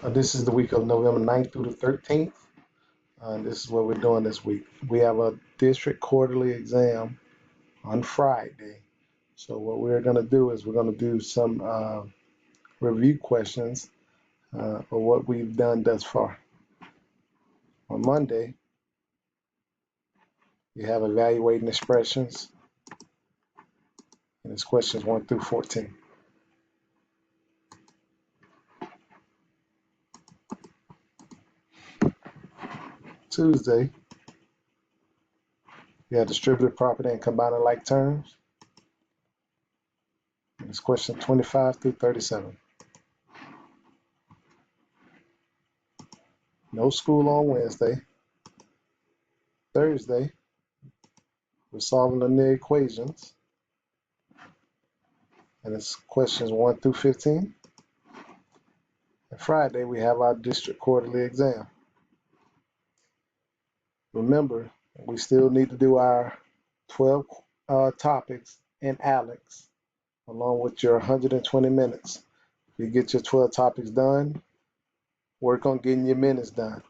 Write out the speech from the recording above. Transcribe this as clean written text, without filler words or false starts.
This is the week of November 9th through the 13th. This is what we're doing this week. We have a district quarterly exam on Friday. So what we're going to do is we're going to do some review questions of what we've done thus far. On Monday, you have evaluating expressions, and it's questions 1 through 14. Tuesday, you have distributed property and combining like terms. And it's question 25 through 37. No school on Wednesday. Thursday, we're solving linear equations. And it's questions 1 through 15. And Friday, we have our district quarterly exam. Remember, we still need to do our 12 topics in ALEKS along with your 120 minutes. If you get your 12 topics done, work on getting your minutes done.